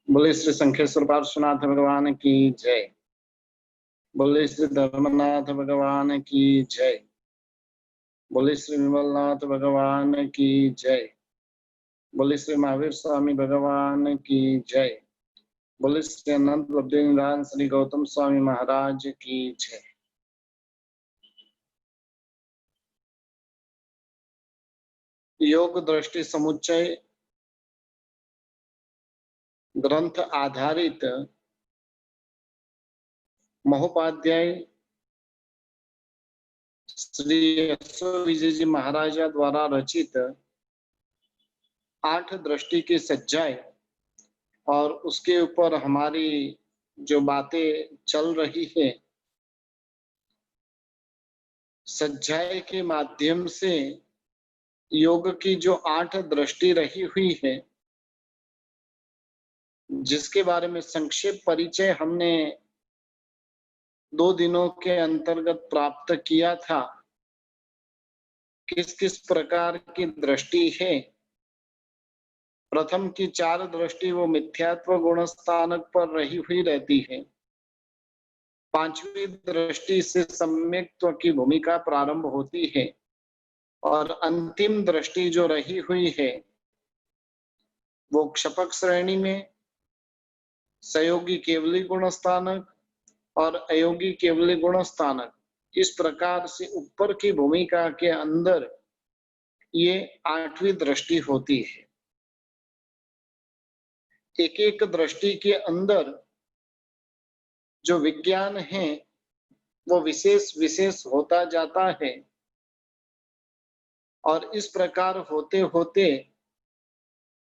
बोले श्री शंखेश्वर पार्श्वनाथ भगवान की जय। बोले श्री धर्मनाथ भगवान की जय। बोले श्री विमलनाथ भगवान की जय। बोले श्री महावीर स्वामी भगवान की जय। बोले श्री अनंत बद्रीनाथ श्री गौतम स्वामी महाराज की जय। योग दृष्टि समुच्चय ग्रंथ आधारित महोपाध्याय श्री विजय जी महाराजा द्वारा रचित 8 दृष्टि की सज्जाएं और उसके ऊपर हमारी जो बातें चल रही है, सज्जाए के माध्यम से योग की जो 8 दृष्टि रही हुई है, जिसके बारे में संक्षेप परिचय हमने 2 दिनों के अंतर्गत प्राप्त किया था। किस किस प्रकार की दृष्टि है। प्रथम की 4 दृष्टि वो मिथ्यात्व गुण स्थानक पर रही हुई रहती है। 5वीं दृष्टि से सम्यक्त्व की भूमिका प्रारंभ होती है और अंतिम दृष्टि जो रही हुई है वो क्षपक श्रेणी में सहयोगी केवली गुण स्थानक और अयोगी केवली गुण स्थानक, इस प्रकार से ऊपर की भूमिका के अंदर ये 8वीं दृष्टि होती है। एक एक दृष्टि के अंदर जो विज्ञान है वो विशेष विशेष होता जाता है और इस प्रकार होते होते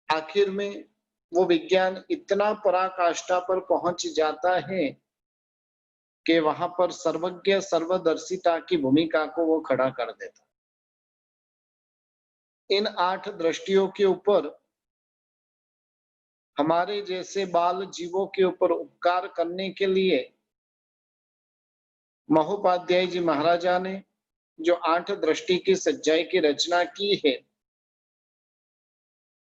आखिर में वो विज्ञान इतना पराकाष्ठा पर पहुंच जाता है कि वहां पर सर्वज्ञ सर्वदर्शिता की भूमिका को वो खड़ा कर देता। इन 8 दृष्टियों के ऊपर हमारे जैसे बाल जीवों के ऊपर उपकार करने के लिए महोपाध्याय जी महाराजा ने जो 8 दृष्टि की सज्जाई की रचना की है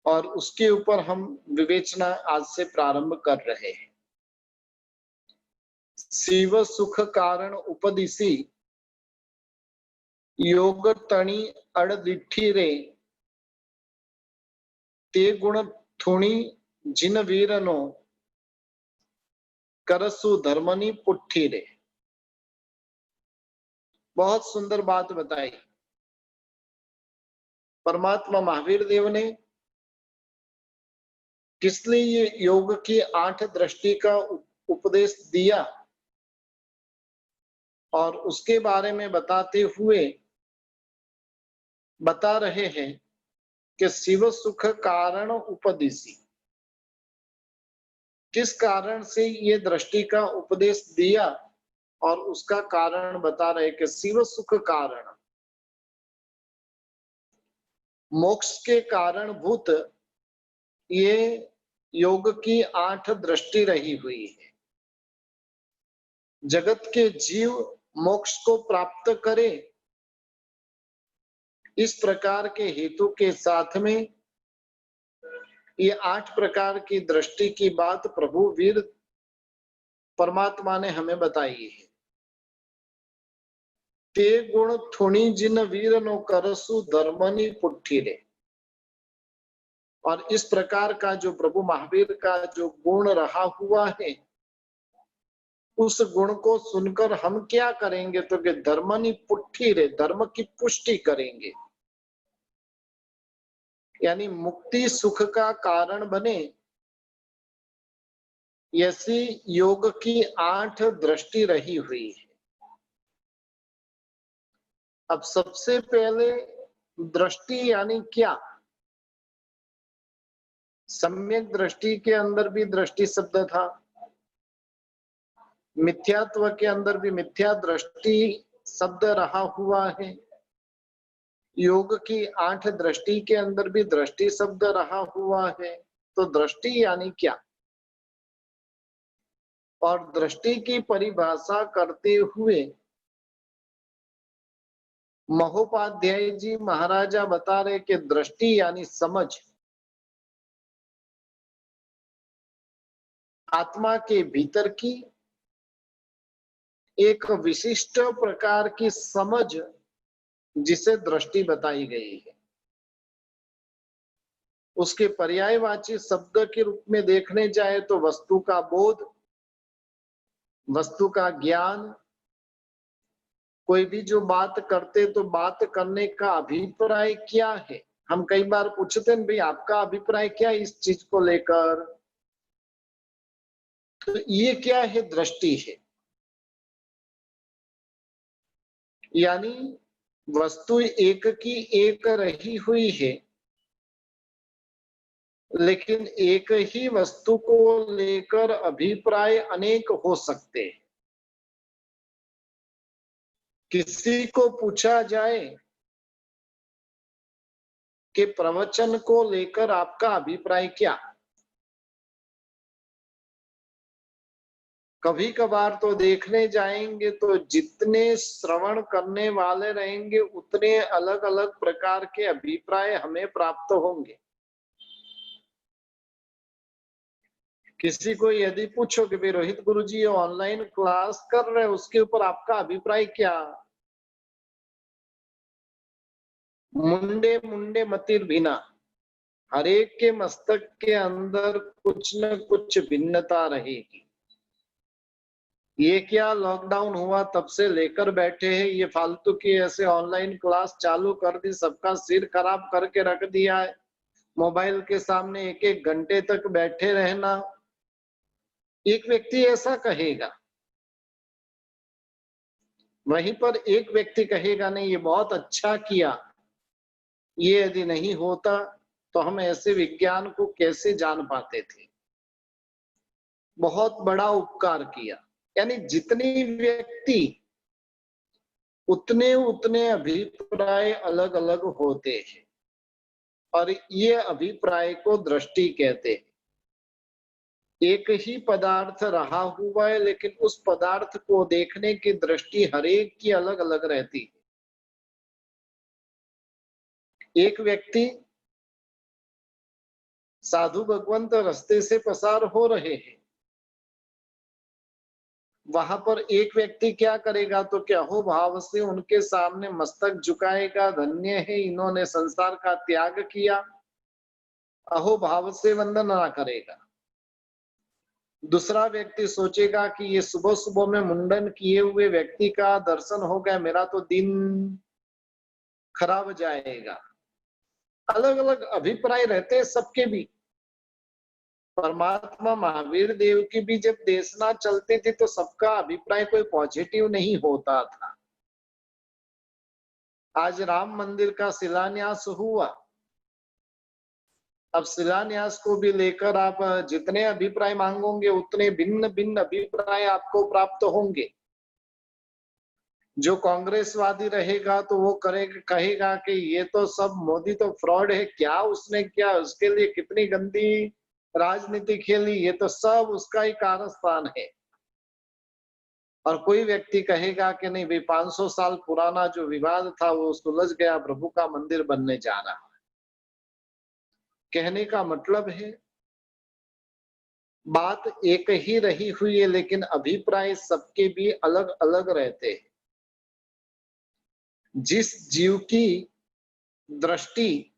और उसके ऊपर हम विवेचना आज से प्रारंभ कर रहे हैं। शिव सुख कारण उपदिशी योग तणी अड़दिठी रे ते गुण थुणी जिन वीरनो करसु धर्मनी पुट्ठी रे। बहुत सुंदर बात बताई परमात्मा महावीर देव ने। किस लिए ये योग की 8 दृष्टि का उपदेश दिया और उसके बारे में बताते हुए बता रहे हैं कि शिव सुख कारण उपदेशी, किस कारण से ये दृष्टि का उपदेश दिया और उसका कारण बता रहे कि शिव सुख कारण, मोक्ष के कारणभूत ये योग की 8 दृष्टि रही हुई है। जगत के जीव मोक्ष को प्राप्त करे, इस प्रकार के हेतु के साथ में ये 8 प्रकार की दृष्टि की बात प्रभु वीर परमात्मा ने हमें बताई है। ते गुण थुणी जिन वीर नो करसु धर्मनी पुट्ठी रे। और इस प्रकार का जो प्रभु महावीर का जो गुण रहा हुआ है, उस गुण को सुनकर हम क्या करेंगे तो कि धर्मनी पुट्ठी रे, धर्म की पुष्टि करेंगे, यानी मुक्ति सुख का कारण बने। ऐसी योग की 8 दृष्टि रही हुई है। अब सबसे पहले दृष्टि यानी क्या। सम्यक दृष्टि के अंदर भी दृष्टि शब्द था, मिथ्यात्व के अंदर भी मिथ्या दृष्टि शब्द रहा हुआ है, योग की 8 दृष्टि के अंदर भी दृष्टि शब्द रहा हुआ है। तो दृष्टि यानी क्या, और दृष्टि की परिभाषा करते हुए महोपाध्याय जी महाराजा बता रहे कि दृष्टि यानी समझ। आत्मा के भीतर की एक विशिष्ट प्रकार की समझ जिसे दृष्टि बताई गई है, उसके पर्यायवाची शब्द के रूप में देखने जाए तो वस्तु का बोध, वस्तु का ज्ञान। कोई भी जो बात करते तो बात करने का अभिप्राय क्या है, हम कई बार पूछते हैं भाई आपका अभिप्राय क्या है इस चीज को लेकर, तो ये क्या है, दृष्टि है। यानी वस्तु एक की एक रही हुई है, लेकिन एक ही वस्तु को लेकर अभिप्राय अनेक हो सकते हैं। किसी को पूछा जाए कि प्रवचन को लेकर आपका अभिप्राय क्या, कभी कभार तो देखने जाएंगे तो जितने श्रवण करने वाले रहेंगे उतने अलग अलग प्रकार के अभिप्राय हमें प्राप्त होंगे। किसी को यदि पूछो कि भाई रोहित गुरुजी ऑनलाइन क्लास कर रहे हैं उसके ऊपर आपका अभिप्राय क्या, मुंडे मुंडे मतिर भिना, हरेक के मस्तक के अंदर कुछ न कुछ भिन्नता रहेगी। ये क्या लॉकडाउन हुआ तब से लेकर बैठे हैं, ये फालतू की ऐसे ऑनलाइन क्लास चालू कर दी, सबका सिर खराब करके रख दिया है। मोबाइल के सामने एक एक घंटे तक बैठे रहना, एक व्यक्ति ऐसा कहेगा। वहीं पर एक व्यक्ति कहेगा नहीं ये बहुत अच्छा किया, ये यदि नहीं होता तो हम ऐसे विज्ञान को कैसे जान पाते थे, बहुत बड़ा उपकार किया। यानी जितनी व्यक्ति उतने उतने अभिप्राय अलग अलग होते हैं, और ये अभिप्राय को दृष्टि कहते हैं। एक ही पदार्थ रहा हुआ है लेकिन उस पदार्थ को देखने की दृष्टि हरेक की अलग अलग रहती है। एक व्यक्ति साधु भगवंत रास्ते से पसार हो रहे हैं, वहां पर एक व्यक्ति क्या करेगा तो क्या हो भाव से उनके सामने मस्तक झुकाएगा, धन्य है इन्होंने संसार का त्याग किया, अहो भाव से वंदना करेगा। दूसरा व्यक्ति सोचेगा कि ये सुबह सुबह में मुंडन किए हुए व्यक्ति का दर्शन हो गया, मेरा तो दिन खराब जाएगा। अलग अलग अभिप्राय रहते हैं सबके भी। परमात्मा महावीर देव की भी जब देशना चलती थी तो सबका अभिप्राय कोई पॉजिटिव नहीं होता था। आज राम मंदिर का शिलान्यास हुआ, अब शिलान्यास को भी लेकर आप जितने अभिप्राय मांगोगे उतने भिन्न भिन्न अभिप्राय आपको प्राप्त होंगे। जो कांग्रेसवादी रहेगा तो वो कहेगा कि ये तो सब मोदी तो फ्रॉड है, क्या उसने किया, उसके लिए कितनी गंदी राजनीति खेली, ये तो सब उसका ही कारस्तान है। और कोई व्यक्ति कहेगा कि नहीं भाई 500 साल पुराना जो विवाद था वो सुलझ गया, प्रभु का मंदिर बनने जा रहा है। कहने का मतलब है बात एक ही रही हुई है लेकिन अभिप्राय सबके भी अलग अलग रहते हैं। जिस जीव की दृष्टि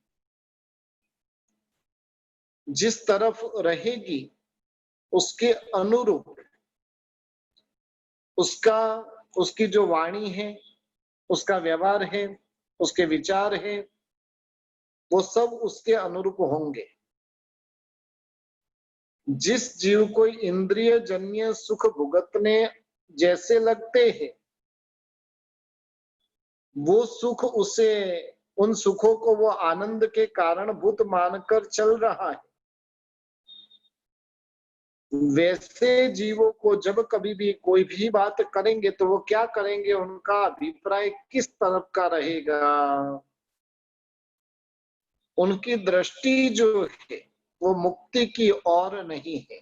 जिस तरफ रहेगी उसके अनुरूप उसकी जो वाणी है, उसका व्यवहार है, उसके विचार है, वो सब उसके अनुरूप होंगे। जिस जीव को इंद्रिय जन्य सुख भुगतने जैसे लगते हैं, वो सुख उसे, उन सुखों को वो आनंद के कारणभूत मानकर चल रहा है। वैसे जीवों को जब कभी भी कोई भी बात करेंगे तो वो क्या करेंगे, उनका अभिप्राय किस तरफ का रहेगा, उनकी दृष्टि जो है वो मुक्ति की ओर नहीं है।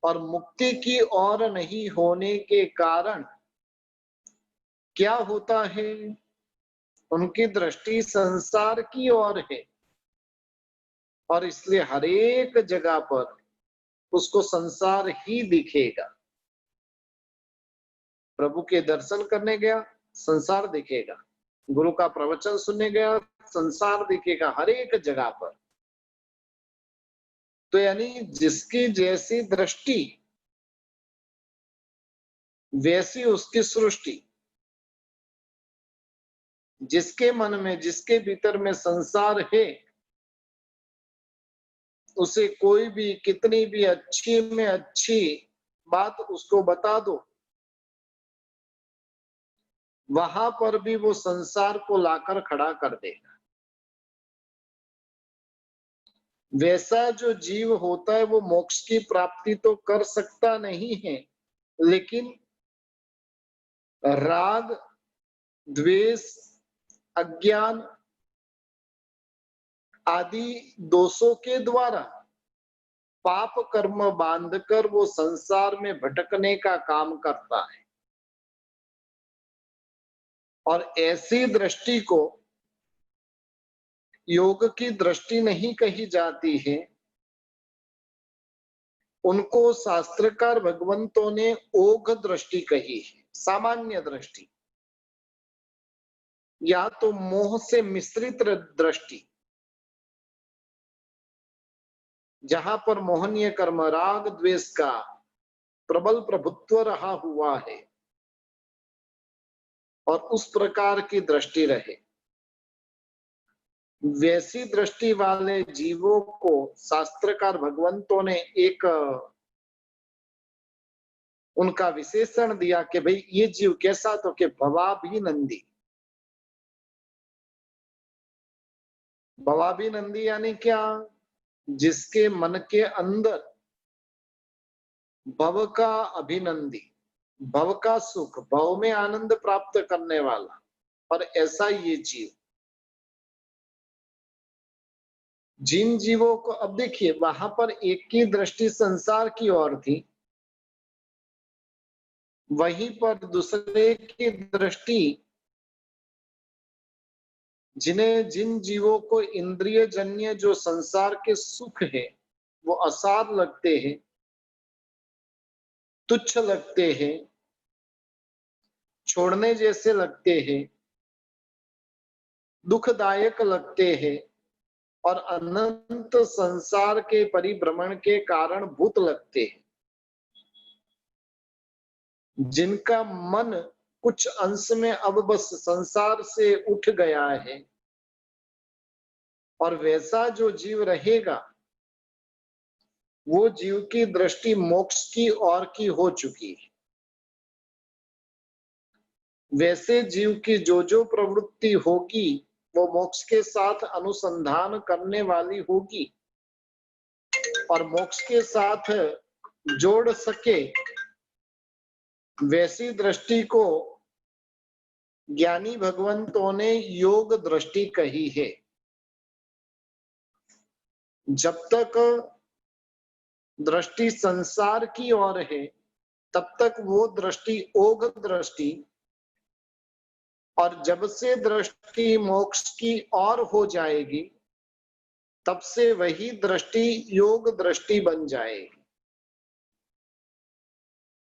और मुक्ति की ओर नहीं होने के कारण क्या होता है, उनकी दृष्टि संसार की ओर है। और इसलिए हरेक जगह पर उसको संसार ही दिखेगा। प्रभु के दर्शन करने गया, संसार दिखेगा। गुरु का प्रवचन सुनने गया, संसार दिखेगा हर एक जगह पर। तो यानी जिसकी जैसी दृष्टि वैसी उसकी सृष्टि। जिसके मन में, जिसके भीतर में संसार है, उसे कोई भी कितनी भी अच्छी में अच्छी बात उसको बता दो, वहां पर भी वो संसार को लाकर खड़ा कर देगा। वैसा जो जीव होता है वो मोक्ष की प्राप्ति तो कर सकता नहीं है, लेकिन राग, द्वेष, अज्ञान आदि दोषों के द्वारा पाप कर्म बांधकर वो संसार में भटकने का काम करता है। और ऐसी दृष्टि को योग की दृष्टि नहीं कही जाती है। उनको शास्त्रकार भगवंतों ने ओघ दृष्टि कही है, सामान्य दृष्टि, या तो मोह से मिश्रित दृष्टि, जहां पर मोहनीय कर्म राग द्वेष का प्रबल प्रभुत्व रहा हुआ है, और उस प्रकार की दृष्टि रहे। वैसी दृष्टि वाले जीवों को शास्त्रकार भगवंतों ने एक उनका विशेषण दिया कि भाई ये जीव कैसा, तो कि भवाभिनंदी। भवाभिनंदी यानी क्या? जिसके मन के अंदर भव का अभिनंदी, भव का सुख, भव में आनंद प्राप्त करने वाला, और ऐसा ये जीव। जिन जीवों को, अब देखिए वहां पर एक की दृष्टि संसार की ओर थी, वहीं पर दूसरे की दृष्टि, जिन्हें, जिन जीवों को इंद्रिय जन्य जो संसार के सुख है वो असार लगते हैं, तुच्छ लगते हैं, छोड़ने जैसे लगते हैं, दुखदायक लगते हैं, और अनंत संसार के परिभ्रमण के कारण भूत लगते हैं, जिनका मन कुछ अंश में अब बस संसार से उठ गया है, और वैसा जो जीव रहेगा वो जीव की दृष्टि मोक्ष की ओर की हो चुकी है। वैसे जीव की जो प्रवृत्ति होगी वो मोक्ष के साथ अनुसंधान करने वाली होगी, और मोक्ष के साथ जोड़ सके, वैसी दृष्टि को ज्ञानी भगवंतों ने योग दृष्टि कही है। जब तक दृष्टि संसार की ओर है तब तक वो दृष्टि ओघ दृष्टि, और जब से दृष्टि मोक्ष की ओर हो जाएगी तब से वही दृष्टि योग दृष्टि बन जाएगी।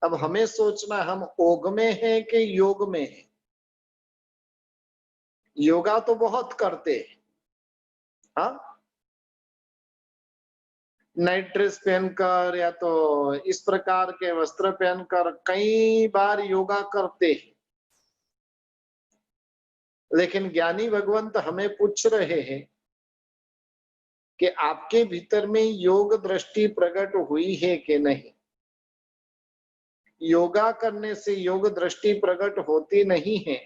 अब हमें सोचना हम ओघ में हैं कि योग में हैं। योगा तो बहुत करते हैं, हाँ, नाइट ड्रेस पहनकर या तो इस प्रकार के वस्त्र पहनकर कई बार योगा करते हैं। लेकिन ज्ञानी भगवंत हमें पूछ रहे हैं कि आपके भीतर में योग दृष्टि प्रकट हुई है कि नहीं। योगा करने से योग दृष्टि प्रकट होती नहीं है,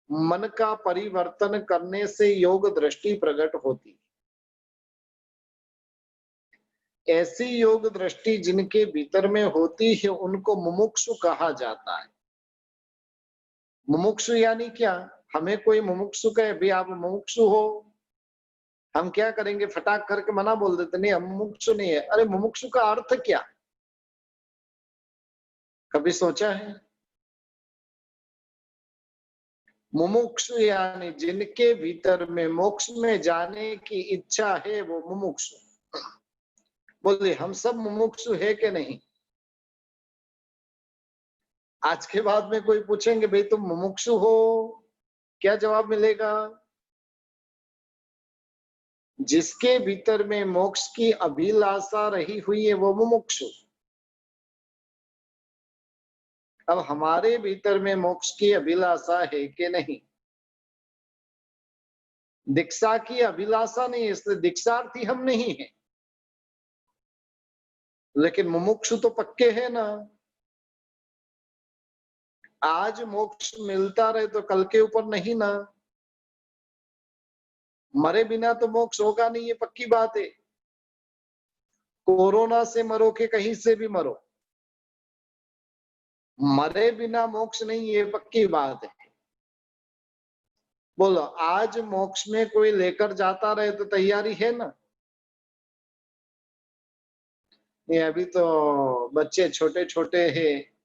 मन का परिवर्तन करने से योग दृष्टि प्रकट होती है। ऐसी योग दृष्टि जिनके भीतर में होती है उनको मुमुक्षु कहा जाता है। मुमुक्षु यानी क्या? हमें कोई मुमुक्षु कहे भी आप मुमुक्षु हो, हम क्या करेंगे, फटाक करके मना बोल देते, नहीं हम मुमुक्षु नहीं है। अरे मुमुक्षु का अर्थ क्या? कभी सोचा है? मुमुक्षु यानी जिनके भीतर में मोक्ष में जाने की इच्छा है वो मुमुक्षु। बोले हम सब मुमुक्षु है कि नहीं? आज के बाद में कोई पूछेंगे भाई तुम मुमुक्षु हो, क्या जवाब मिलेगा? जिसके भीतर में मोक्ष की अभिलाषा रही हुई है वो मुमुक्षु। अब हमारे भीतर में मोक्ष की अभिलाषा है कि नहीं? दीक्षा की अभिलाषा नहीं है, इसलिए दीक्षार्थी हम नहीं है, लेकिन मुमुक्षु तो पक्के है ना। आज मोक्ष मिलता रहे तो कल के ऊपर नहीं ना। मरे बिना तो मोक्ष होगा नहीं, ये पक्की बात है। कोरोना से मरो के कहीं से भी मरो, मरे बिना मोक्ष नहीं, ये पक्की बात है। बोलो आज मोक्ष में कोई लेकर जाता रहे तो तैयारी है ना? ये अभी तो बच्चे छोटे छोटे हैं,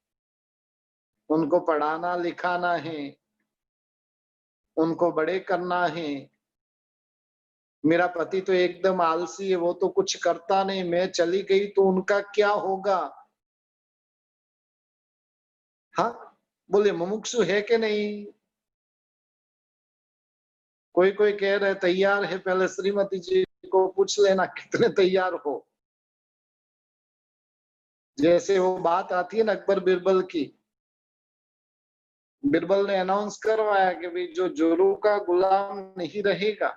उनको पढ़ाना लिखाना है, उनको बड़े करना है। मेरा पति तो एकदम आलसी है, वो तो कुछ करता नहीं, मैं चली गई तो उनका क्या होगा? हाँ, बोले मुमुक्षु है कि नहीं? कोई कोई कह रहे तैयार है, पहले श्रीमती जी को पूछ लेना कितने तैयार हो। जैसे वो बात आती है ना अकबर बिरबल की, बिरबल ने अनाउंस करवाया कि भाई जो जोरू का गुलाम नहीं रहेगा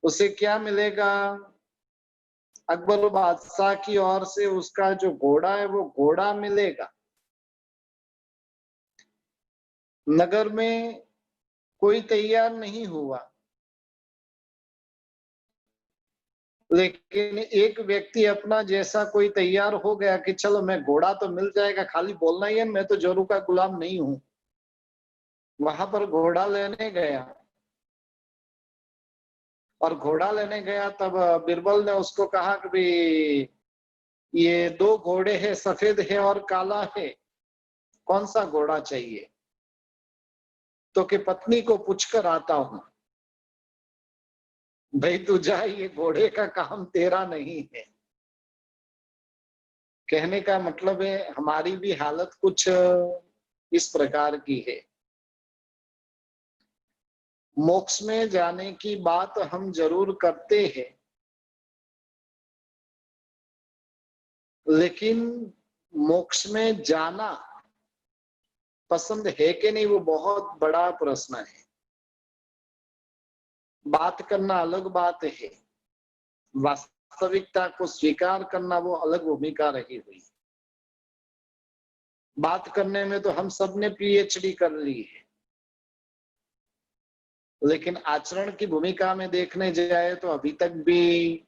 उसे क्या मिलेगा? अकबर बादशाह की ओर से उसका जो घोड़ा है वो घोड़ा मिलेगा। नगर में कोई तैयार नहीं हुआ, लेकिन एक व्यक्ति अपना जैसा कोई तैयार हो गया कि चलो मैं घोड़ा तो मिल जाएगा, खाली बोलना ही है मैं तो जोरू का गुलाम नहीं हूं। वहां पर घोड़ा लेने गया, और घोड़ा लेने गया तब बिरबल ने उसको कहा कि भाई ये दो घोड़े हैं, सफेद है और काला है, कौन सा घोड़ा चाहिए? तो कि पत्नी को पूछकर आता हूं। भाई तू जा, ये घोड़े का काम तेरा नहीं है। कहने का मतलब है हमारी भी हालत कुछ इस प्रकार की है। मोक्ष में जाने की बात हम जरूर करते हैं, लेकिन मोक्ष में जाना पसंद है कि नहीं वो बहुत बड़ा प्रश्न है। बात करना अलग बात है, वास्तविकता को स्वीकार करना वो अलग भूमिका रही हुई। बात करने में तो हम सब ने पीएचडी कर ली है, लेकिन आचरण की भूमिका में देखने जाए तो अभी तक भी।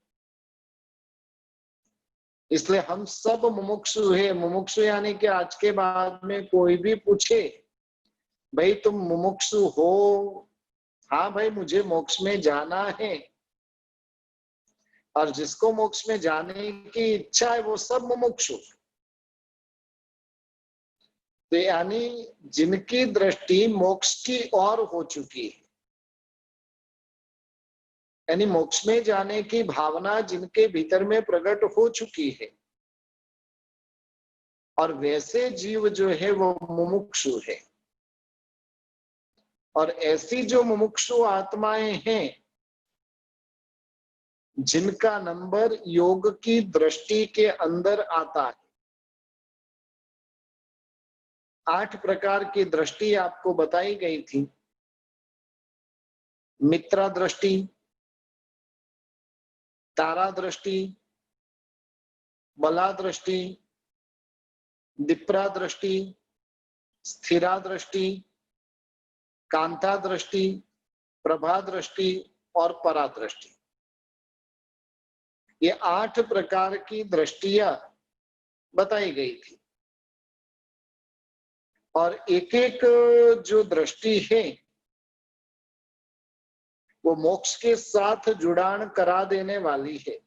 इसलिए हम सब मुमुक्षु है। मुमुक्षु यानी कि आज के बाद में कोई भी पूछे भाई तुम मुमुक्षु हो? हाँ भाई मुझे मोक्ष में जाना है, और जिसको मोक्ष में जाने की इच्छा है वो सब मुमुक्षु। तो यानी जिनकी दृष्टि मोक्ष की ओर हो चुकी है, यानी मोक्ष में जाने की भावना जिनके भीतर में प्रकट हो चुकी है, और वैसे जीव जो है वो मुमुक्षु है। और ऐसी जो मुमुक्षु आत्माएं हैं जिनका नंबर योग की दृष्टि के अंदर आता है। 8 प्रकार की दृष्टि आपको बताई गई थी। मित्रा दृष्टि, तारा दृष्टि, बला दृष्टि, दिप्रा दृष्टि, स्थिरा दृष्टि, कांता दृष्टि, प्रभा दृष्टि और परा दृष्टि। ये 8 प्रकार की दृष्टियां बताई गई थी, और एक एक जो दृष्टि है वो मोक्ष के साथ जुड़ान करा देने वाली है।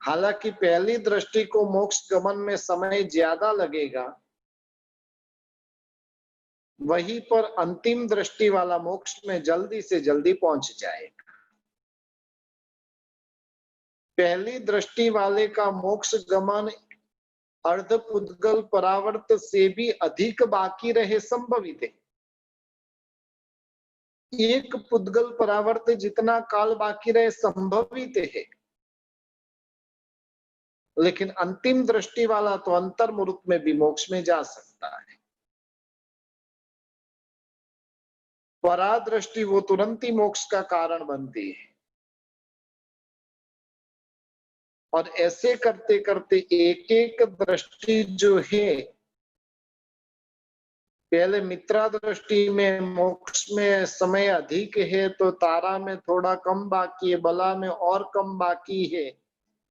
हालांकि पहली दृष्टि को मोक्ष गमन में समय ज्यादा लगेगा, वहीं पर अंतिम दृष्टि वाला मोक्ष में जल्दी से जल्दी पहुंच जाएगा। पहली दृष्टि वाले का मोक्ष गमन अर्ध पुद्गल परावर्त से भी अधिक बाकी रहे संभवित है। एक पुद्गल परावर्त जितना काल बाकी रहे संभवित है, लेकिन अंतिम दृष्टि वाला तो अंतर्मुहूर्त में भी मोक्ष में जा सकता है। परादृष्टि वो तुरंत ही मोक्ष का कारण बनती है। और ऐसे करते करते एक एक दृष्टि जो है, पहले मित्रा दृष्टि में मोक्ष में समय अधिक है तो तारा में थोड़ा कम बाकी है, बला में और कम बाकी है।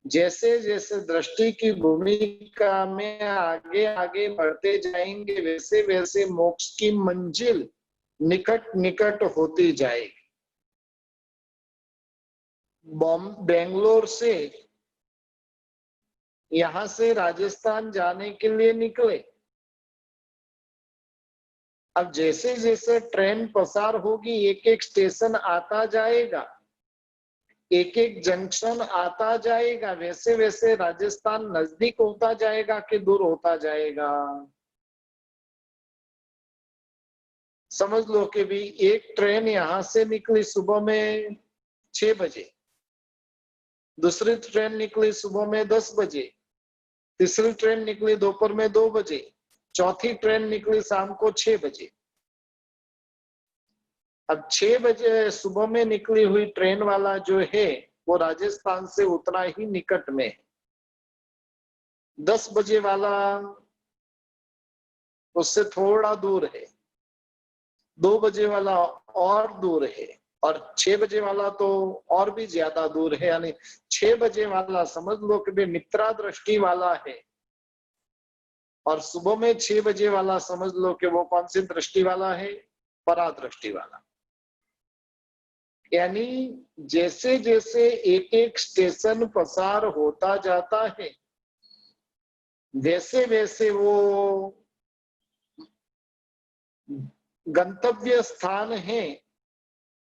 जैसे जैसे दृष्टि की भूमिका में आगे आगे बढ़ते जाएंगे वैसे वैसे मोक्ष की मंजिल निकट निकट होती जाएगी। बेंगलोर से यहां से राजस्थान जाने के लिए निकले। अब जैसे जैसे ट्रेन पसार होगी एक एक स्टेशन आता जाएगा, एक एक जंक्शन आता जाएगा, वैसे वैसे राजस्थान नजदीक होता जाएगा कि दूर होता जाएगा। समझ लो कि भी एक ट्रेन यहां से निकली सुबह में 6 बजे, दूसरी ट्रेन निकली सुबह में 10 बजे, तीसरी ट्रेन निकली दोपहर में 2 बजे, चौथी ट्रेन निकली शाम को 6 बजे। अब 6 बजे सुबह में निकली हुई ट्रेन वाला जो है वो राजस्थान से उतना ही निकट में है। 10 बजे वाला उससे थोड़ा दूर है, 2 बजे वाला और दूर है, और 6 बजे वाला तो और भी ज्यादा दूर है। यानी 6 बजे वाला समझ लो कि भी मित्रा दृष्टि वाला है, और सुबह में 6 बजे वाला समझ लो कि वो कौन सी दृष्टि वाला है, परादृष्टि वाला। यानी जैसे जैसे एक एक स्टेशन पसार होता जाता है वैसे वैसे वो गंतव्य स्थान है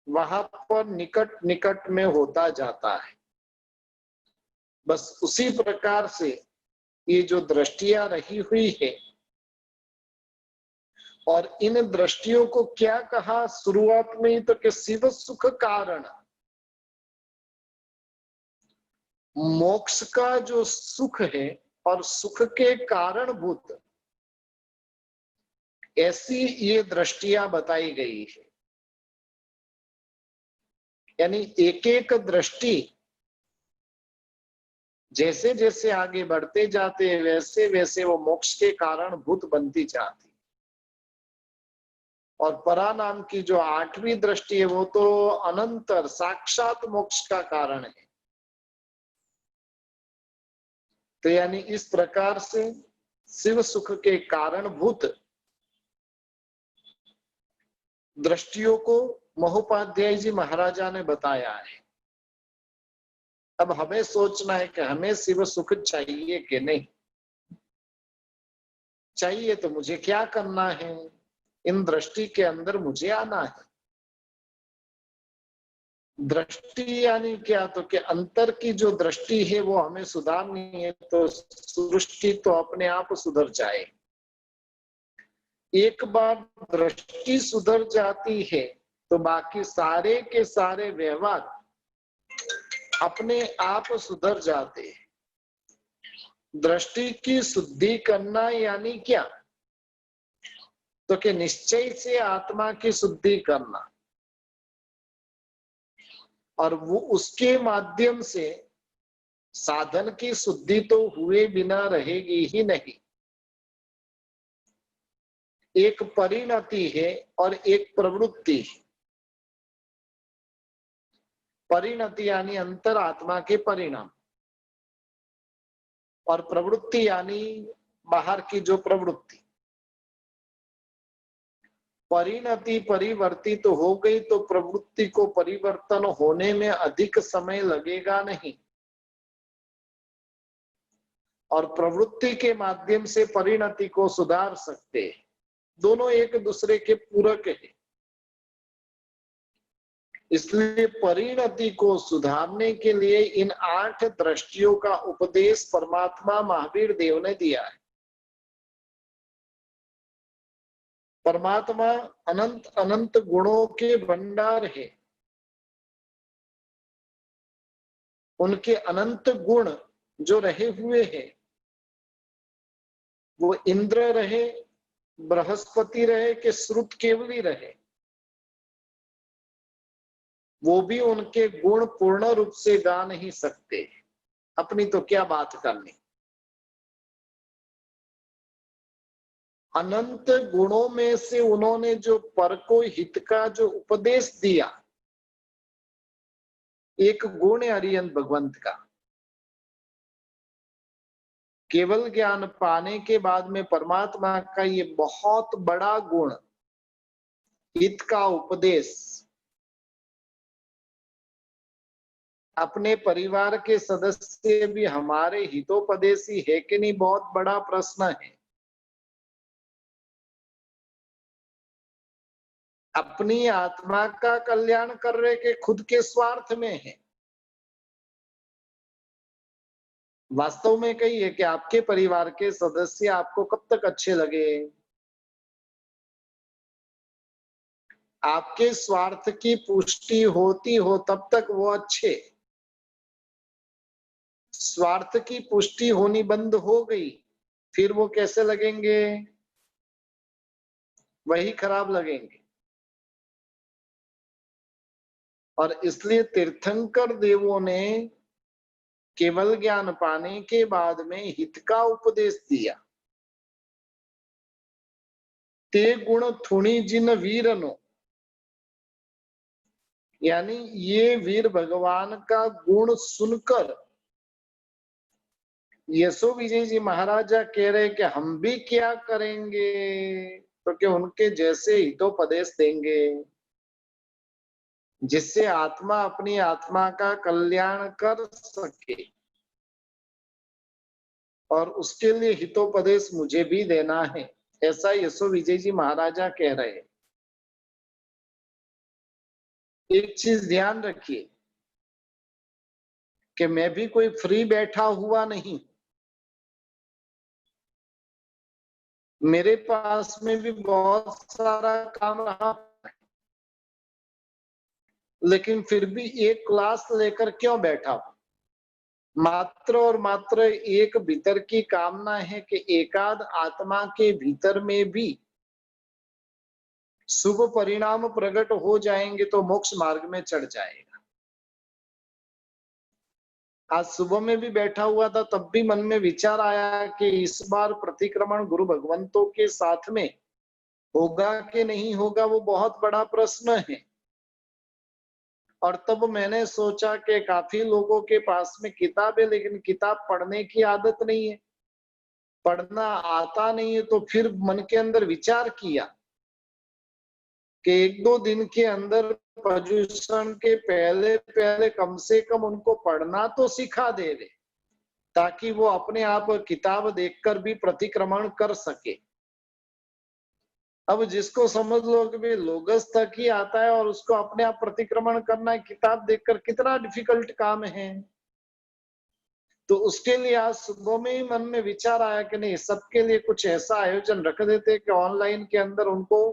वहां पर निकट निकट में होता जाता है। बस उसी प्रकार से ये जो दृष्टियां रही हुई है, और इन दृष्टियों को क्या कहा शुरुआत में ही तो कि शिव सुख कारण, मोक्ष का जो सुख है और सुख के कारणभूत, ऐसी ये दृष्टियां बताई गई है। यानी एक एक दृष्टि जैसे जैसे आगे बढ़ते जाते हैं वैसे वैसे वो मोक्ष के कारणभूत बनती जाती। और परा नाम की जो 8वीं दृष्टि है वो तो अनंतर साक्षात मोक्ष का कारण है। तो यानी इस प्रकार से शिव सुख के कारणभूत दृष्टियों को महोपाध्याय जी महाराजा ने बताया है। अब हमें सोचना है कि हमें शिव सुख चाहिए कि नहीं चाहिए, तो मुझे क्या करना है, इन दृष्टि के अंदर मुझे आना है। दृष्टि यानी क्या, तो कि अंतर की जो दृष्टि है वो हमें सुधारनी है, तो सृष्टि तो अपने आप सुधर जाए। एक बार दृष्टि सुधर जाती है तो बाकी सारे के सारे व्यवहार अपने आप सुधर जाते हैं। दृष्टि की शुद्धि करना यानी क्या, तो कि निश्चय से आत्मा की शुद्धि करना, और वो उसके माध्यम से साधन की शुद्धि तो हुए बिना रहेगी ही नहीं। एक परिणति है और एक प्रवृत्ति है। परिणति यानी अंतर आत्मा के परिणाम, और प्रवृत्ति यानी बाहर की जो प्रवृत्ति। परिणति परिवर्तित तो हो गई तो प्रवृत्ति को परिवर्तन होने में अधिक समय लगेगा नहीं, और प्रवृत्ति के माध्यम से परिणति को सुधार सकते हैं। दोनों एक दूसरे के पूरक है। इसलिए परिणति को सुधारने के लिए इन 8 दृष्टियों का उपदेश परमात्मा महावीर देव ने दिया है। परमात्मा अनंत अनंत गुणों के भंडार है। उनके अनंत गुण जो रहे हुए हैं, वो इंद्र रहे, बृहस्पति रहे कि श्रुत केवली रहे, वो भी उनके गुण पूर्ण रूप से गा नहीं सकते। अपनी तो क्या बात करनी। अनंत गुणों में से उन्होंने जो पर को हित का जो उपदेश दिया, एक गुण है अरिहंत भगवंत का। केवल ज्ञान पाने के बाद में परमात्मा का ये बहुत बड़ा गुण, हित का उपदेश, अपने परिवार के सदस्य भी हमारे हितोपदेशी है कि नहीं, बहुत बड़ा प्रश्न है। अपनी आत्मा का कल्याण कर रहे के खुद के स्वार्थ में है। वास्तव में कहिए कि आपके परिवार के सदस्य आपको कब तक अच्छे लगे? आपके स्वार्थ की पुष्टि होती हो तब तक वो अच्छे। स्वार्थ की पुष्टि होनी बंद हो गई, फिर वो कैसे लगेंगे? वही खराब लगेंगे। और इसलिए तीर्थंकर देवों ने केवल ज्ञान पाने के बाद में हित का उपदेश दिया। ते गुण थुणी जिन वीरनो, यानी ये वीर भगवान का गुण सुनकर यशो विजय जी महाराजा कह रहे कि हम भी क्या करेंगे, तो कि उनके जैसे हितोपदेश देंगे जिससे आत्मा अपनी आत्मा का कल्याण कर सके। और उसके लिए हितोपदेश मुझे भी देना है, ऐसा यशो विजय जी महाराजा कह रहे हैं। एक चीज ध्यान रखिए कि मैं भी कोई फ्री बैठा हुआ नहीं, मेरे पास में भी बहुत सारा काम रहा, लेकिन फिर भी एक क्लास लेकर क्यों बैठा हूं? मात्र और मात्र एक भीतर की कामना है कि एकाद आत्मा के भीतर में भी शुभ परिणाम प्रकट हो जाएंगे तो मोक्ष मार्ग में चढ़ जाएगा। आज सुबह में भी बैठा हुआ था, तब भी मन में विचार आया कि इस बार प्रतिक्रमण गुरु भगवंतों के साथ में होगा कि नहीं होगा, वो बहुत बड़ा प्रश्न है। और तब मैंने सोचा कि काफी लोगों के पास में किताब है, लेकिन किताब पढ़ने की आदत नहीं है, पढ़ना आता नहीं है। तो फिर मन के अंदर विचार किया कि 1-2 दिन के अंदर प्रज्वलन के पहले पहले कम से कम उनको पढ़ना तो सिखा दे रहे, ताकि वो अपने आप किताब देखकर भी प्रतिक्रमण कर सके। अब जिसको समझ लो कि भाई लोगस तक ही आता है और उसको अपने आप प्रतिक्रमण करना है, किताब देखकर कितना डिफिकल्ट काम है। तो उसके लिए आज सुबह में ही मन में विचार आया कि नहीं, सबके लिए कुछ ऐसा आयोजन रख देते कि ऑनलाइन के अंदर उनको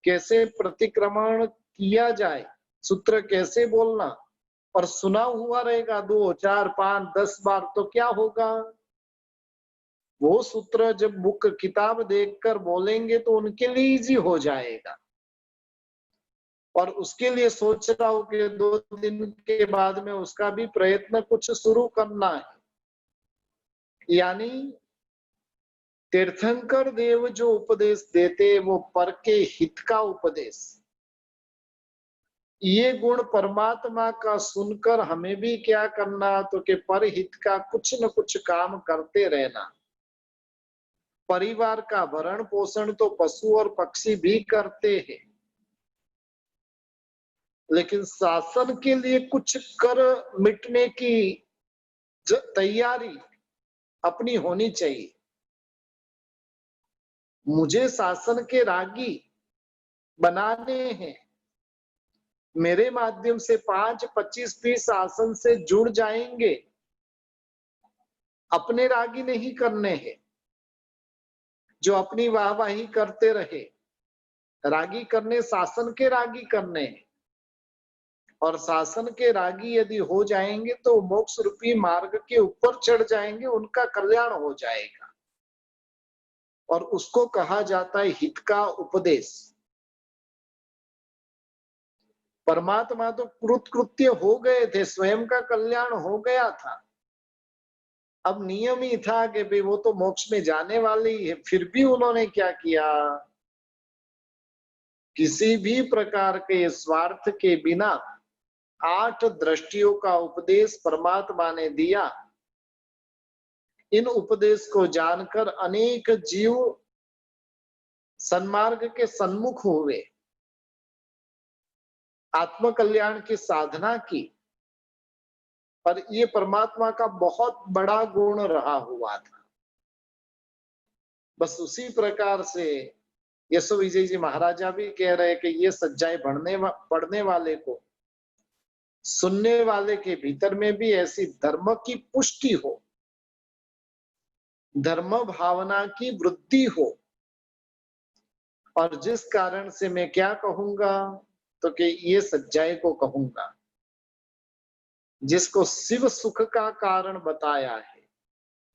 कैसे प्रतिक्रमण किया जाए, सूत्र कैसे बोलना, और सुना हुआ रहेगा 2, 4, 5, 10 बार, तो क्या होगा? वो सूत्र जब बुक किताब देखकर बोलेंगे तो उनके लिए इजी हो जाएगा। और उसके लिए सोच रहा हूं कि 2 दिन के बाद में उसका भी प्रयत्न कुछ शुरू करना है। यानी तीर्थंकर देव जो उपदेश देते वो पर के हित का उपदेश, ये गुण परमात्मा का सुनकर हमें भी क्या करना, तो कि पर हित का कुछ न कुछ काम करते रहना। परिवार का भरण पोषण तो पशु और पक्षी भी करते हैं, लेकिन शासन के लिए कुछ कर मिटने की तैयारी अपनी होनी चाहिए। मुझे शासन के रागी बनाने हैं, मेरे माध्यम से 5, 25, 20 आसन से जुड़ जाएंगे, अपने रागी नहीं करने हैं, जो अपनी वाहवाही करते रहे। रागी करने शासन के रागी करने हैं, और शासन के रागी यदि हो जाएंगे तो मोक्ष रूपी मार्ग के ऊपर चढ़ जाएंगे, उनका कल्याण हो जाएगा। और उसको कहा जाता है हित का उपदेश। परमात्मा तो कृतकृत्य हो गए थे, स्वयं का कल्याण हो गया था। अब नियम ही था कि भाई वो तो मोक्ष में जाने वाले ही है, फिर भी उन्होंने क्या किया, किसी भी प्रकार के स्वार्थ के बिना 8 दृष्टियों का उपदेश परमात्मा ने दिया। इन उपदेश को जानकर अनेक जीव सन्मार्ग के सन्मुख हुए, आत्म कल्याण की साधना की। पर ये परमात्मा का बहुत बड़ा गुण रहा हुआ था। बस उसी प्रकार से यशो विजय जी महाराजा भी कह रहे कि ये सच्चाई पढ़ने वाले को, सुनने वाले के भीतर में भी ऐसी धर्म की पुष्टि हो, धर्म भावना की वृद्धि हो। और जिस कारण से मैं क्या कहूंगा, तो कि ये सच्चाई को कहूंगा जिसको शिव सुख का कारण बताया है।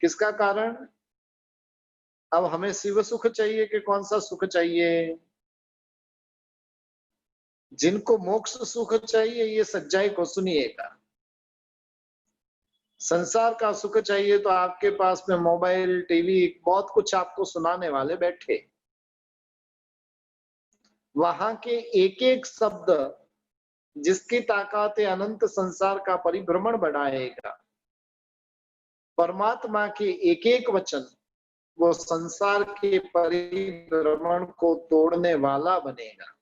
किसका कारण? अब हमें शिव सुख चाहिए कि कौन सा सुख चाहिए? जिनको मोक्ष सुख चाहिए ये सच्चाई को सुनिएगा। संसार का सुख चाहिए तो आपके पास में मोबाइल, टीवी, बहुत कुछ आपको सुनाने वाले बैठे। वहां के एक एक शब्द जिसकी ताकत अनंत संसार का परिभ्रमण बढ़ाएगा। परमात्मा के एक एक वचन वो संसार के परिभ्रमण को तोड़ने वाला बनेगा।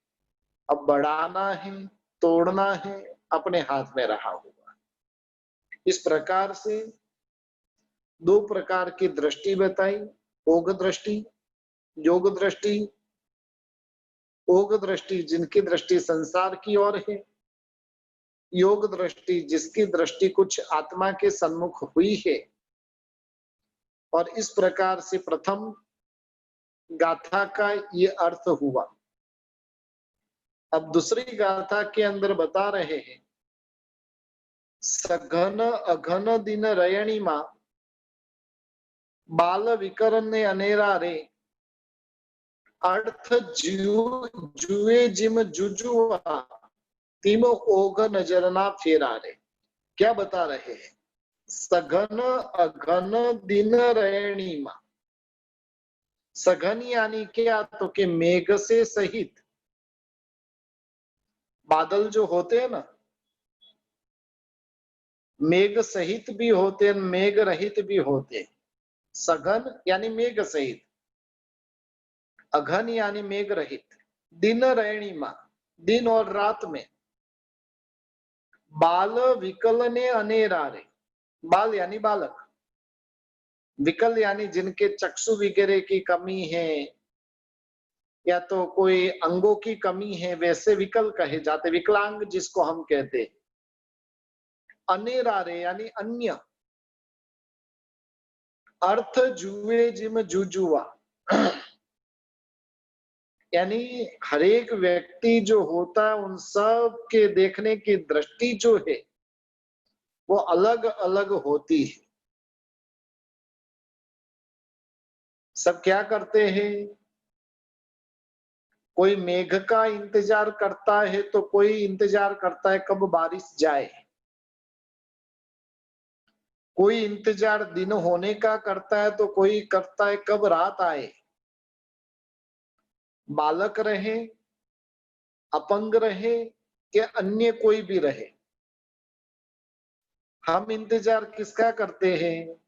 अब बढ़ाना है, तोड़ना है, अपने हाथ में रहा हुआ। इस प्रकार से 2 प्रकार की दृष्टि बताई, योग दृष्टि, योग दृष्टि। योग दृष्टि जिनकी दृष्टि संसार की ओर है, योग दृष्टि जिसकी दृष्टि कुछ आत्मा के सन्मुख हुई है। और इस प्रकार से प्रथम गाथा का ये अर्थ हुआ। अब दूसरी गाथा के अंदर बता रहे हैं, सघन अघन दिन रयणी मां बाल विकरण ने अनेरा रे अर्थ जुए जिम जुजुआ तीम ओघ नजरना फेरा रे। क्या बता रहे हैं? सघन अघन दिन रयणी मां। सघन यानी क्या? तो कि मेघ से सहित। बादल जो होते हैं ना, मेघ सहित भी होते हैं, मेघ रहित भी होते हैं। सघन यानी मेघ सहित, अघन यानी मेघ रहित। दिन रैणिमा, दिन और रात में। बाल विकल ने अनेरा रे। बाल यानी बालक, विकल यानी जिनके चक्षु वगैरह की कमी है या तो कोई अंगों की कमी है, वैसे विकल कहे जाते, विकलांग जिसको हम कहते। अनेरा रे यानी अन्य। अर्थ जुए जिम जुजुआ यानी हरेक व्यक्ति जो होता है उन सब के देखने की दृष्टि जो है वो अलग अलग होती है। सब क्या करते हैं? कोई मेघ का इंतजार करता है तो कोई इंतजार करता है कब बारिश जाए, कोई इंतजार दिन होने का करता है तो कोई करता है कब रात आए। बालक रहे, अपंग रहे कि अन्य कोई भी रहे, हम इंतजार किसका करते हैं?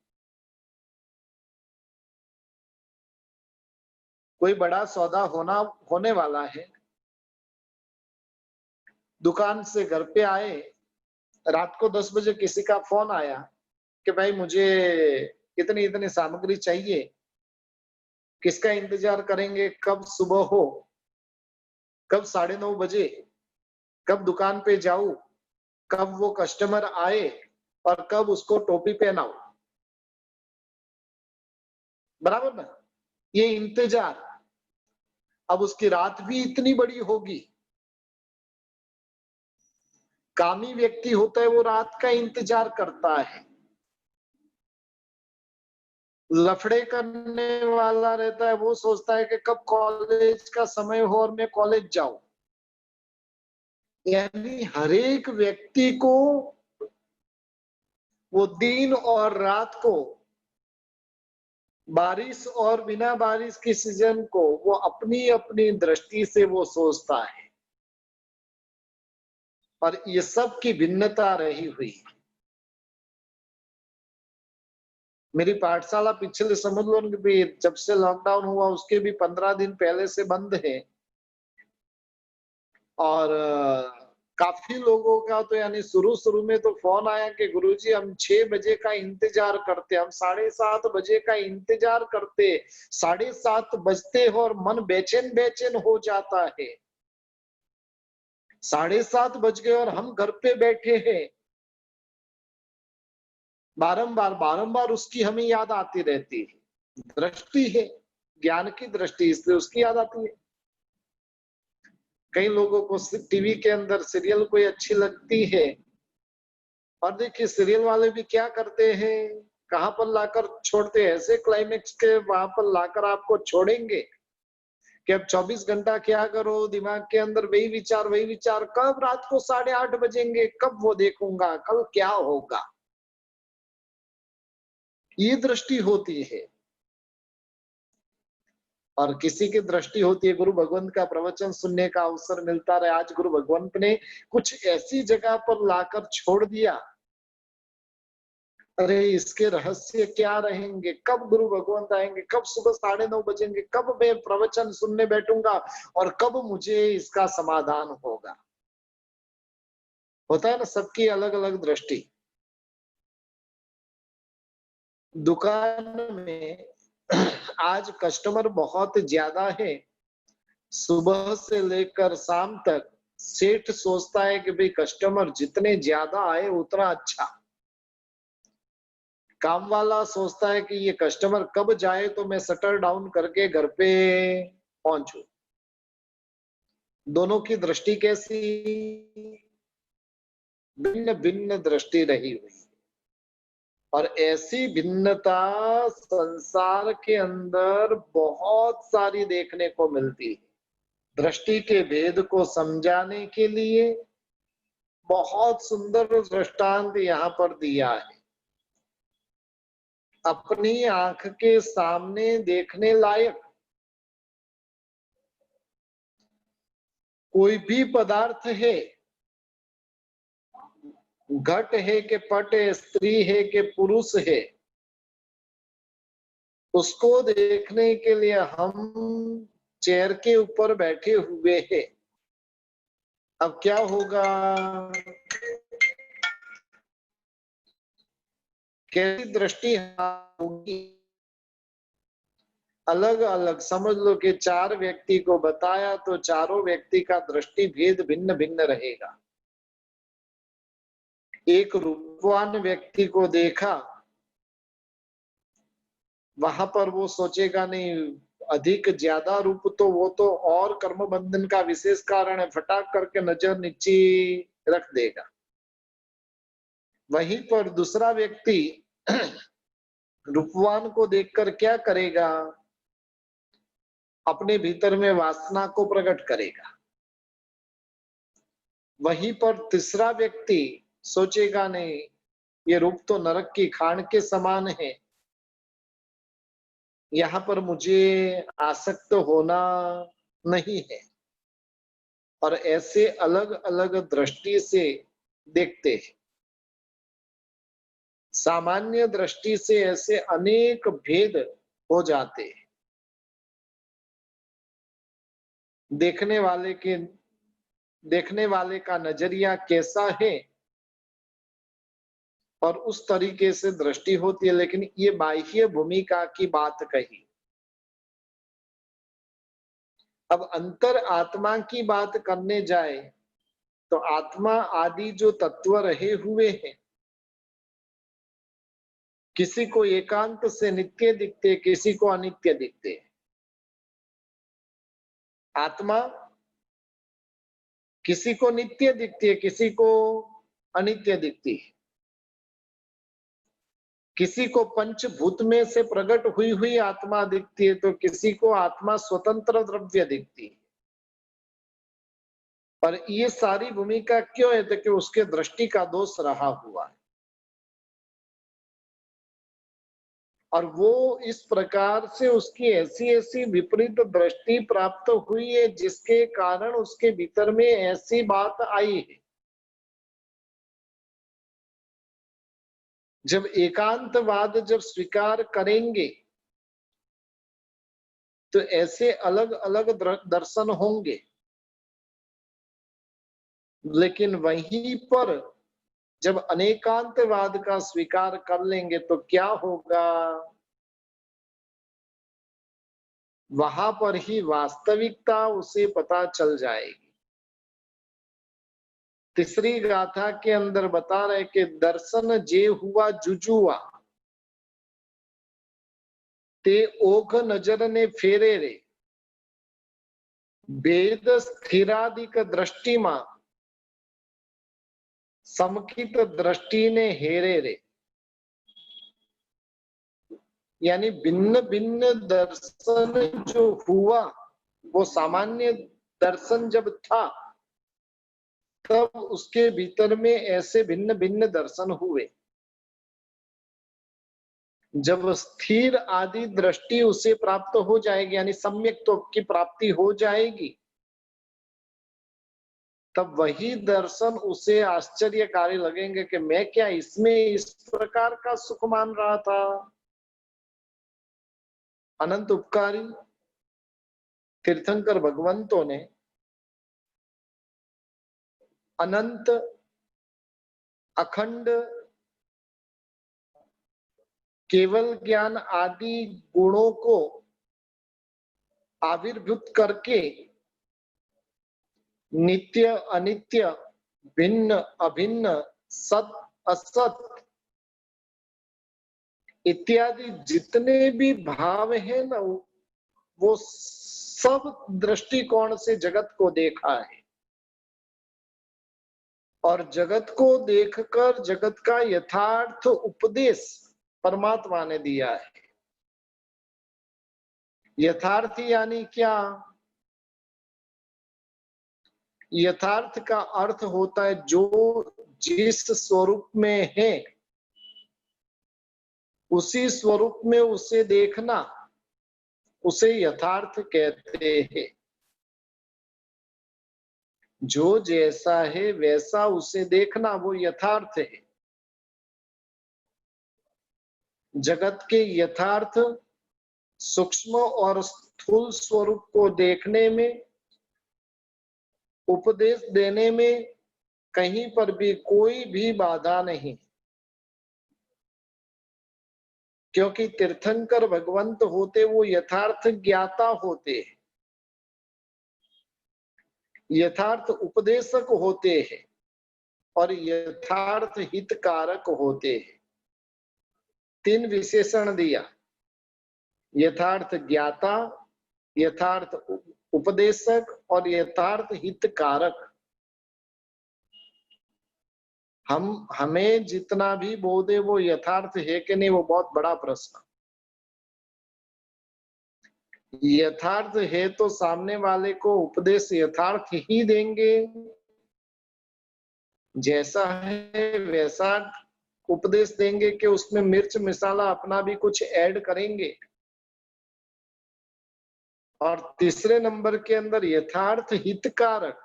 कोई बड़ा सौदा होने वाला है, दुकान से घर पे आए, रात को 10 बजे किसी का फोन आया कि भाई मुझे इतनी इतनी सामग्री चाहिए। किसका इंतजार करेंगे? कब सुबह हो, कब 9:30 बजे, कब दुकान पे जाऊं, कब वो कस्टमर आए और कब उसको टोपी पहनाऊं, बराबर ना? ये इंतजार। अब उसकी रात भी इतनी बड़ी होगी। कामी व्यक्ति होता है वो रात का इंतजार करता है, लफड़े करने वाला रहता है वो सोचता है कि कब कॉलेज का समय हो और मैं कॉलेज जाऊं। यानी हर एक व्यक्ति को वो दिन और रात को, बारिश और बिना बारिश की सीजन को वो अपनी अपनी दृष्टि से वो सोचता है, और ये सब की भिन्नता रही हुई। मेरी पाठशाला पिछले समझ लो कि भी जब से लॉकडाउन हुआ उसके भी 15 दिन पहले से बंद है, और काफी लोगों का तो यानी शुरू शुरू में तो फोन आया कि गुरुजी हम 6 बजे का इंतजार करते, हम 7:30 बजे का इंतजार करते, 7:30 बजते हो और मन बेचैन बेचैन हो जाता है। 7:30 बज गए और हम घर पे बैठे हैं, बारंबार बारंबार उसकी हमें याद आती रहती है। दृष्टि है, ज्ञान की दृष्टि, इसलिए उसकी याद आती है। कई लोगों को टीवी के अंदर सीरियल कोई अच्छी लगती है, और देखिए सीरियल वाले भी क्या करते हैं, कहां पर लाकर छोड़ते हैं, ऐसे क्लाइमेक्स के वहां पर लाकर आपको छोड़ेंगे कि अब 24 घंटा क्या करो, दिमाग के अंदर वही विचार, कब रात को 8:30 बजेंगे, कब वो देखूंगा, कल क्या होगा। ये दृष्टि होती है। और किसी की दृष्टि होती है गुरु भगवंत का प्रवचन सुनने का अवसर मिलता रहे। आज गुरु भगवंत ने कुछ ऐसी जगह पर लाकर छोड़ दिया, अरे इसके रहस्य क्या रहेंगे, कब गुरु भगवंत आएंगे, कब सुबह 9:30 बजेंगे, कब मैं प्रवचन सुनने बैठूंगा और कब मुझे इसका समाधान होगा। होता है ना, सबकी अलग अलग दृष्टि। दुकान में आज कस्टमर बहुत ज्यादा है, सुबह से लेकर शाम तक सेठ सोचता है कि भाई कस्टमर जितने ज्यादा आए उतना अच्छा। काम वाला सोचता है कि ये कस्टमर कब जाए तो मैं शटर डाउन करके घर पे पहुंचू। दोनों की दृष्टि कैसी, भिन्न भिन्न दृष्टि रही हुई। और ऐसी भिन्नता संसार के अंदर बहुत सारी देखने को मिलती है। दृष्टि के भेद को समझाने के लिए बहुत सुंदर दृष्टांत यहाँ पर दिया है। अपनी आंख के सामने देखने लायक कोई भी पदार्थ है, घट है कि पट है, स्त्री है कि पुरुष है, उसको देखने के लिए हम चेयर के ऊपर बैठे हुए हैं। अब क्या होगा, कैसी दृष्टि होगी। अलग अलग समझ लो कि 4 व्यक्ति को बताया तो चारों व्यक्ति का दृष्टि भेद भिन्न भिन्न रहेगा। एक रूपवान व्यक्ति को देखा, वहां पर वो सोचेगा नहीं अधिक ज्यादा रूप तो वो तो और कर्म बंधन का विशेष कारण है, फटाक करके नजर नीचे रख देगा। वहीं पर दूसरा व्यक्ति रूपवान को देखकर क्या करेगा, अपने भीतर में वासना को प्रकट करेगा। वहीं पर तीसरा व्यक्ति सोचेगा नहीं ये रूप तो नरक की खान के समान है, यहाँ पर मुझे आसक्त होना नहीं है। और ऐसे अलग अलग दृष्टि से देखते हैं। सामान्य दृष्टि से ऐसे अनेक भेद हो जाते हैं। देखने वाले का नजरिया कैसा है और उस तरीके से दृष्टि होती है। लेकिन ये बाह्य भूमिका की बात कही। अब अंतर आत्मा की बात करने जाए तो आत्मा आदि जो तत्व रहे हुए हैं, किसी को एकांत से नित्य दिखते, किसी को अनित्य दिखते। आत्मा किसी को नित्य दिखती है, किसी को अनित्य दिखती है। किसी को पंचभूत में से प्रकट हुई हुई आत्मा दिखती है, तो किसी को आत्मा स्वतंत्र द्रव्य दिखती है। और ये सारी भूमिका क्यों है? तो कि उसके दृष्टि का दोष रहा हुआ है, और वो इस प्रकार से उसकी ऐसी ऐसी विपरीत दृष्टि प्राप्त हुई है, जिसके कारण उसके भीतर में ऐसी बात आई है। जब एकांतवाद जब स्वीकार करेंगे तो ऐसे अलग अलग दर्शन होंगे, लेकिन वहीं पर जब अनेकांतवाद का स्वीकार कर लेंगे तो क्या होगा? वहां पर ही वास्तविकता उसे पता चल जाएगी। तीसरी गाथा के अंदर बता रहे कि दर्शन जे हुआ जुजुआ ते ओघ नजर ने फेरे रे, वेद स्थिरादिक दृष्टि मा समकित दृष्टि ने हेरे रे। यानी भिन्न भिन्न दर्शन जो हुआ, वो सामान्य दर्शन जब था, तब उसके भीतर में ऐसे भिन्न भिन्न दर्शन हुए। जब स्थिर आदि दृष्टि उसे प्राप्त हो जाएगी, यानी सम्यक्त्व की प्राप्ति हो जाएगी, तब वही दर्शन उसे आश्चर्यकारी लगेंगे कि मैं क्या इसमें इस प्रकार का सुख मान रहा था। अनंत उपकारी तीर्थंकर भगवंतों ने अनंत अखंड केवल ज्ञान आदि गुणों को आविर्भूत करके नित्य अनित्य, भिन्न अभिन्न, सत असत इत्यादि जितने भी भाव है ना, वो सब दृष्टिकोण से जगत को देखा है, और जगत को देखकर जगत का यथार्थ उपदेश परमात्मा ने दिया है। यथार्थ यानी क्या? यथार्थ का अर्थ होता है जो जिस स्वरूप में है उसी स्वरूप में उसे देखना, उसे यथार्थ कहते हैं। जो जैसा है वैसा उसे देखना, वो यथार्थ है। जगत के यथार्थ सूक्ष्म और स्थूल स्वरूप को देखने में, उपदेश देने में कहीं पर भी कोई भी बाधा नहीं, क्योंकि तीर्थंकर भगवंत होते वो यथार्थ ज्ञाता होते, यथार्थ उपदेशक होते हैं और यथार्थ हितकारक होते हैं। 3 विशेषण दिया, यथार्थ ज्ञाता, यथार्थ उपदेशक और यथार्थ हितकारक। हमें जितना भी बोध है वो यथार्थ है कि नहीं, वो बहुत बड़ा प्रश्न। यथार्थ है तो सामने वाले को उपदेश यथार्थ ही देंगे, जैसा है वैसा उपदेश देंगे कि उसमें मिर्च मसाला अपना भी कुछ ऐड करेंगे। और तीसरे नंबर के अंदर यथार्थ हितकारक,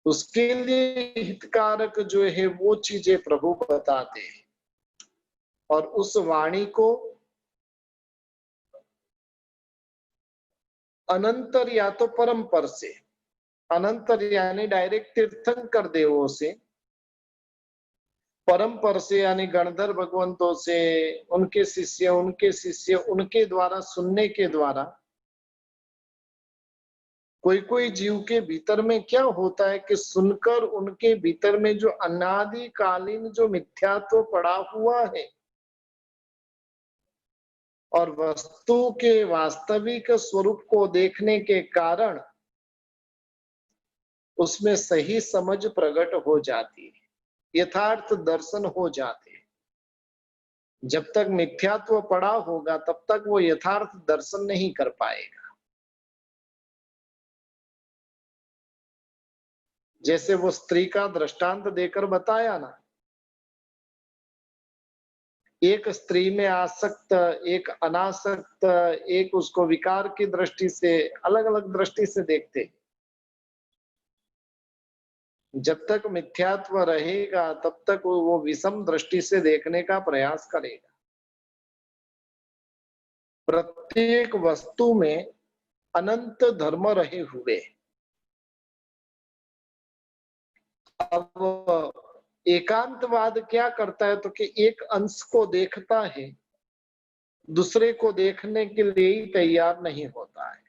उसके लिए हितकारक जो है वो चीजें प्रभु बताते हैं, और उस वाणी को अनंतर या तो परम्पर से, अनंतर यानी डायरेक्ट तीर्थंकर देवों से, परम्पर से यानी गणधर भगवंतों से, उनके शिष्य उनके द्वारा सुनने के द्वारा, कोई कोई जीव के भीतर में क्या होता है कि सुनकर उनके भीतर में जो अनादिकालीन जो मिथ्यात्व पड़ा हुआ है और वस्तु के वास्तविक स्वरूप को देखने के कारण उसमें सही समझ प्रकट हो जाती है, यथार्थ दर्शन हो जाते हैं। जब तक मिथ्यात्व पड़ा होगा तब तक वो यथार्थ दर्शन नहीं कर पाएगा। जैसे वो स्त्री का दृष्टांत देकर बताया ना, एक स्त्री में आसक्त, एक अनासक्त, एक उसको विकार की दृष्टि से, अलग अलग दृष्टि से देखते। जब तक मिथ्यात्व रहेगा तब तक वो विषम दृष्टि से देखने का प्रयास करेगा। प्रत्येक वस्तु में अनंत धर्म रहे हुए। अब एकांतवाद क्या करता है तो कि एक अंश को देखता है, दूसरे को देखने के लिए ही तैयार नहीं होता है,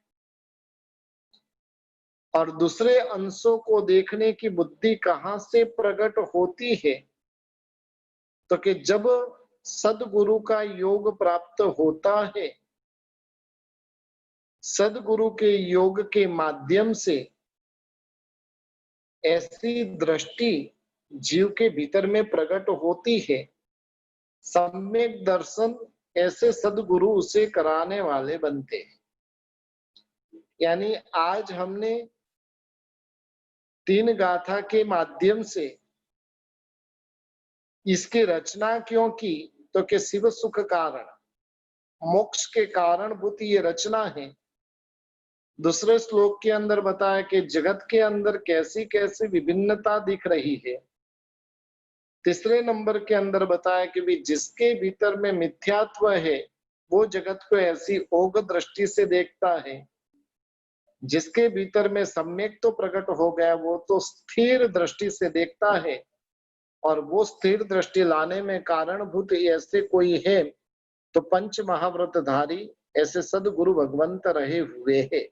और दूसरे अंशों को देखने की बुद्धि कहां से प्रकट होती है तो कि जब सदगुरु का योग प्राप्त होता है, सदगुरु के योग के माध्यम से ऐसी दृष्टि जीव के भीतर में प्रकट होती है। सम्यक दर्शन ऐसे सदगुरु उसे कराने वाले बनते हैं। यानी आज हमने तीन गाथा के माध्यम से इसकी रचना क्यों की तो कि शिव सुख कारण, मोक्ष के कारणभूत ये रचना है। दूसरे श्लोक के अंदर बताया कि जगत के अंदर कैसी कैसी विभिन्नता दिख रही है। तीसरे नंबर के अंदर बताया कि भी जिसके भीतर में मिथ्यात्व है वो जगत को ऐसी ओग दृष्टि से देखता है, जिसके भीतर में सम्यक तो प्रकट हो गया वो तो स्थिर दृष्टि से देखता है, और वो स्थिर दृष्टि लाने में कारणभूत ऐसे कोई है तो पंच महाव्रतधारी ऐसे सदगुरु भगवंत रहे हुए हैं।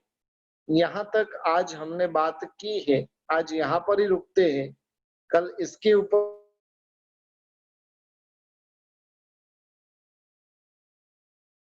यहाँ तक आज हमने बात की है, आज यहाँ पर ही रुकते हैं। कल इसके ऊपर